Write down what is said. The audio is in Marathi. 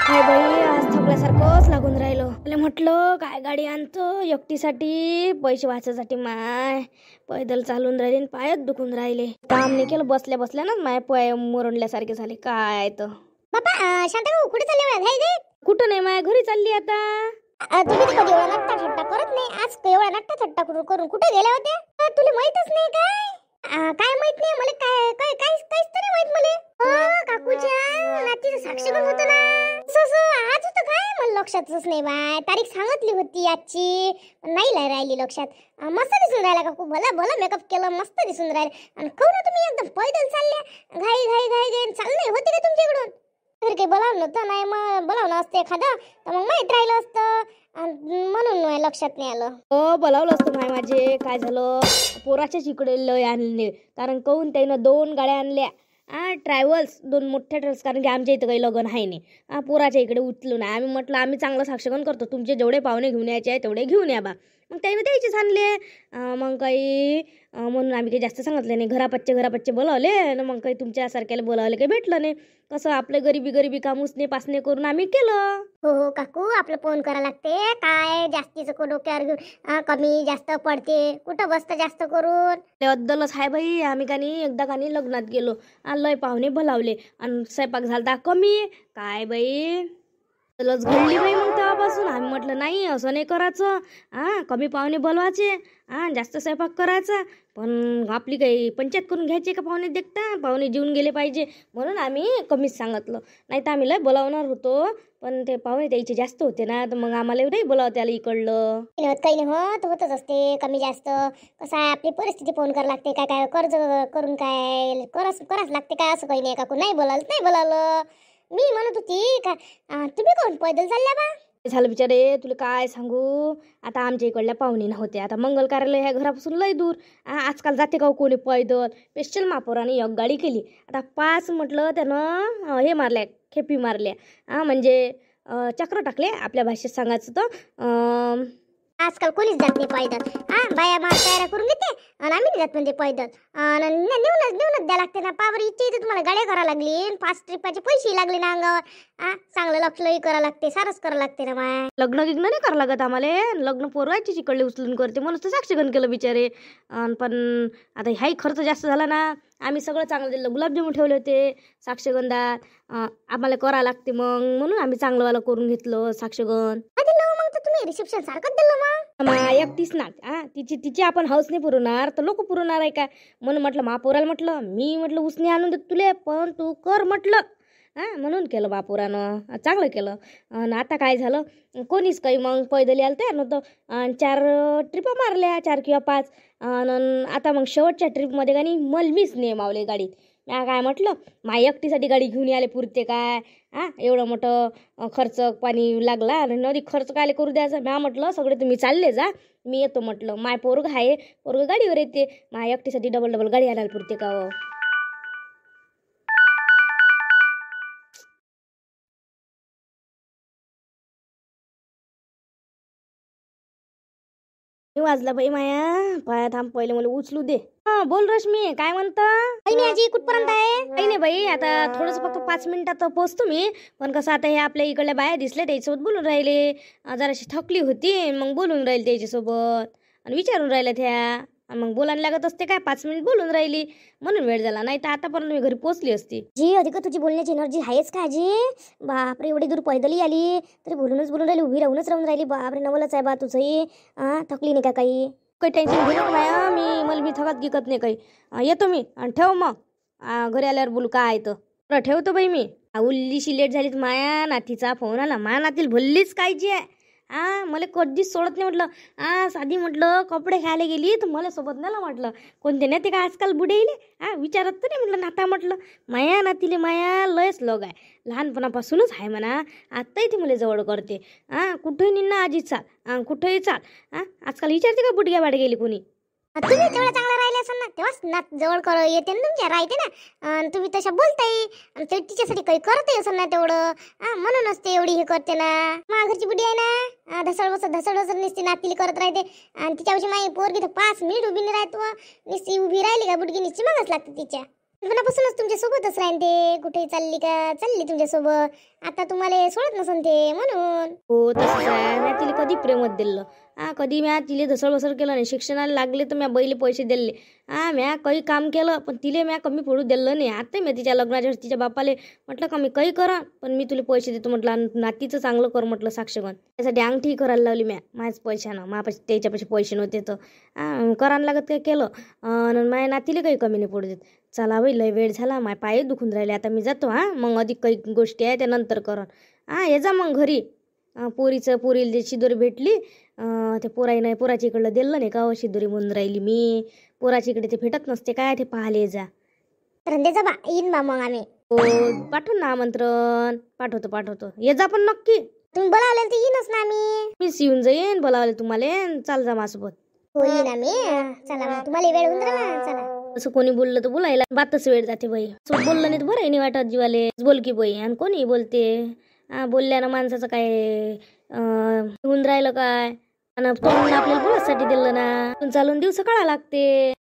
काय बाई आज थकल्यासारखंच लागून राहिलो. मला म्हटलं काय गाडी आणतो एकटीसाठी पैसे वाचायसाठी. माय पैदल चालून राहिले आणि पायच दुखून राहिले. काम नाही केलं बसल्या बसल्या ना माय पाय मुरडल्यासारखे झाले. काय तर बाबा शांता कुठे चालले एवढ्या घाई कुठं नाही माय घरी चालली आता. तुम्ही तर कधी एवढा नट्टा थट्टा करत नाही. आज एवढा नट्टा थट्टा करून कुठे गेल्या होत्या? तुला माहीतच नाही काय? काय माहित नाही मला. काय काय काहीच काहीच तरी माहित मला. काकूच्या नातीचं साक्षगंध होतं ना. आज होतं काय मला लक्षातच नाही बाय. तारीख सांगितली होती आजची नाही राहिली लक्षात. मस्त दिसून राहिला काकू. भला भला मेकअप केलं मस्त दिसून राहिले. आणि कहून तुम्ही एकदम पैदल चालल्या घाई घाई घाई घाई चालणे होते का तुमच्याकडून? तर काही बोलावलं नव्हतं. नाही मग बोलावलं असतं एखादं तर मग माहीत राहिलं असतं म्हणून लक्षात नाही आलं. हो बोलावलं असतं माय. माझे काय झालं पोराच्याच इकडे लय आणले. कारण कहून त्यानं 2 गाड्या आणल्या ट्रॅव्हल्स 2 मोठ्या ट्रॅव्हल्स. कारण की आमच्या इथं काही लग्न आहे नाही. पोराच्या इकडे उचलून आहे. आम्ही म्हटलं आम्ही चांगलं साक्षगंध करतो. तुमचे जेवढे पाहुणे घेऊन यायचे आहे तेवढे घेऊन या बा. मग त्याने द्यायचेच आणले. मग काही म्हणून आम्ही काही जास्त सांगितले नाही. घरापच्चे बोलावले आणि मग काही तुमच्यासारख्याला बोलावले काही भेटलं नाही. कसं आपले गरिबी काम उसने पासने करून आम्ही केलं. हो काकू आपलं फोन करा लागते. काय जास्तीचं डोक्यावर घेऊन कमी जास्त पडते. कुठं बसतं जास्त करून. अद्दलच आहे बाई. आम्ही का नाही एकदा का नाही लग्नात गेलो लय पाहुणे बोलावले आणि स्वयंपाक झाला कमी. काय बाई लस घडली बाई. मग तेव्हापासून आम्ही म्हटलं नाही असं नाही करायचं. कमी पाहुणे बोलवायचे जास्त स्वयंपाक करायचा. पण आपली काही पंचायत करून घ्यायची का पाहुणे देखता. पाहुणे जेवून गेले पाहिजे म्हणून आम्ही कमीच सांगितलं. नाही तर आम्ही लय बोलावणार होतो पण ते पाहुणे द्यायचे जास्त होते ना तर मग आम्हाला नाही बोलावं त्याला इकडलं. काही नाही होतच असते कमी जास्त. कसं आहे आपली परिस्थिती फोन करावं लागते. काय काय कर्ज करून काय करावंच लागते काय. असं काही नाही काकू. नाही बोलावलं. मी म्हणत होती का तुम्ही कोण पैदल चालल्या बा? झालं बिचारे तुला काय सांगू. आता आमच्या इकडल्या पाहुणे नव्हते. आता मंगल कार्यालय ह्या घरापासून लय दूर. आजकाल जाते का कोणी पैदल. स्पेशल महापौराने एक गाडी केली. आता 5 म्हटलं त्यानं हे मारल्या खेपी मारल्या. म्हणजे चक्र टाकले आपल्या भाषेत सांगायचं तर. आजकाल कोणीच जात नाही पैदल. बाया तयार करून घेते आणि आम्ही जात म्हणजे पैदल. नेऊनच द्या लागते ना. पावर इच्छा इथे तुम्हाला गाड्या करावं लागली. 5 ट्रिपाचे पैसे लागले ना अंगावर. चांगलं लक्षही करावं लागते. सारच करावं लागते ना माय. लग्न गिग्न नाही करावं लागत आम्हाला. लग्न पोरवायची इकडले उचलून करते म्हणून तर साक्षगंध केलं बिचारे. पण आता हाही खर्च जास्त झाला ना. आम्ही सगळं चांगलं दिलं. गुलाबजामुन ठेवले होते साक्षगंधात. आम्हाला करावं लागते म्हणून आम्ही चांगलंवालं करून घेतलं साक्षगंध. मग तुम्ही रिसेप्शन सारखंच दिलं मग. एकटीच ना तिची आपण हाऊस नाही पुरवणार तर लोक पुरवणार आहे का. म्हणून म्हटलं महापौराला म्हटलं उसने आणून देत तुले पण तू कर म्हटलं. म्हणून केलं महापौरानं चांगलं केलं. आणि आता काय झालं कोणीच काही मग पैदल यायला तयार नव्हतं. 4 ट्रिपा मारल्या 4 किंवा 5. आणि आता मग शेवटच्या ट्रिपमध्ये का नाही मलमीच नेमावले गाडीत. मी काय म्हटलं माझ्या एकटीसाठी गाडी घेऊन यायला पुरते काय. एवढं मोठं खर्च पाणी लागला आणि नदी खर्च काय करू द्यायचा. मी म्हटलं सगळे तुम्ही चालले जा मी येतो म्हटलं. माय पोरग आहे पोरग गाडीवर येते. माझ्या एकटीसाठी डबल गाडी आणायला पुरते का हो. वाजला बाई माया. पाया थांब पहिले मला उचलू दे. बोल रश्मी काय म्हणता. काही नाही आजी कुठपर्यंत आहे? काही नाही बाई आता थोडंसं फक्त 5 मिनिटात पोहोचतो मी. पण कसं आता हे आपल्या इकडल्या बाया दिसल्या त्याच्यासोबत बोलून राहिले. जराशी थकली होती मग बोलून राहिले त्याच्यासोबत आणि विचारून राहिल्या त्या. मग बोलायला लागत असते काय 5 मिनिट बोलून राहिली म्हणून वेळ झाला. नाही तर आतापर्यंत मी घरी पोहोचली असती. जी अधिक तुझी बोलण्याची एनर्जी आहेच का आजी. बापरे एवढी दूर पैदली आली तरी बोलूनच राहिली. उभी राहून राहिली. बापरे नवलच आहे बा तुझंही. थकली नाही का काही टेन्शन घेऊ माया. मला मी थकत गिकत नाही काही. येतो मी आणि ठेव मग घरी आल्यावर बोलू काय तर. ठेवतो बाई मी. उल्लीशी लेट झाली माया. नातीचा फोन आला. माया नातीला भल्लीच काळजी आहे. मला कधीच सोडत नाही म्हटलं. साधी म्हटलं कपडे घ्यायला गेली तर मला सोबत नेलं म्हटलं. कोणते नेते का आजकाल बुडे येईल विचारत तर नाही म्हटलं. नाता म्हटलं माया नातीले माया लयच लोग आहे. लहानपणापासूनच आहे म्हणा. आत्ताही ती मला जवळ करते. कुठंही निन्ना आजी चाल कुठंही चाल. आजकाल विचारते का बुडग्या बाड गेली कोणी. तुम्ही तेवढं चांगलं राहिले असाल ना तेव्हाच नात जवळ येते ना तुमच्या राहते ना. तुम्ही तशा बोलताय आणि ते तिच्यासाठी काही करते असं ना तेवढं. म्हणूनच ते एवढी हे करते ना. माझ्या घरची बुडी आहे ना धसड निसते नातीली करत राहते. आणि तिच्यापाशी माझी पोरगी तर 5 मिनिट उभी नाही राहतो. निस्ती उभी राहिली का बुडगी निश्चित मागच लागते तिच्या. लहानपणापासूनच तुमच्या सोबतच राहते, कुठे चालली का चालली तुमच्या सोबत. आता तुम्हाला सोडत नसन ते म्हणून. हो तसंच आहे. म्या तिला कधी प्रेमात दिलं कधी म्या तिले धसळ केलं नाही. शिक्षणाला लागले तर म्या बैले पैसे दिले म्या काही काम केलं पण तिले म्या कमी पडू दिलं नाही. आता मी तिच्या लग्नाच्या वेळेस तिच्या बापाले म्हटलं का मी काही करा पण मी तुला पैसे देतो म्हटलं, नातीचं चांगलं कर म्हटलं साक्षगण. त्यासाठी अंगठी करायला लावली म्या माझ्याच पैशानं. माझ्यापाशी त्याच्यापाशी पैसे नव्हते तर करायला लागत काय केलं आणि माझ्या नातीला काही कमी नाही पडू देत. चला बाई लय वेळ झाला, माझे पाय दुखून राहिले, आता मी जातो. मग अधिक काही गोष्टी आहे त्या नंतर करण. ये जा मग घरी. पोरीला जे शिदोरी भेटली ते पोराईनं पोराच्या इकडलं दिलं नाही का शिदोरी म्हणून राहिली मी. पोराच्या इकडे ते भेटत नसते काय ते पाहाले ये जा. रंदेचा बा येईन बा मग आम्ही. हो पाठव ना आमंत्रण. पाठवतो ये जा पण नक्की. तुम्ही बोलावले तर येईनच ना आम्ही. मीच येऊन जाईन बोलावले तुम्हाला. चाल जा माझ्यासोबत. हो येईन आम्ही. चला मग तुम्हाला वेळ होऊन राहिला. चला. असं कोणी बोललं तर बोलायला बातच वेळ जाते बाई. असं बोललं नाही तर बरं नाही वाटत जीवाले. बोल की बाई आणि कोणी बोलते. बोलल्यानं माणसाचं काय होऊन राहिलं काय. आणि आपल्याला बोलासाठी दिलं ना चालून दिवस काढा लागते.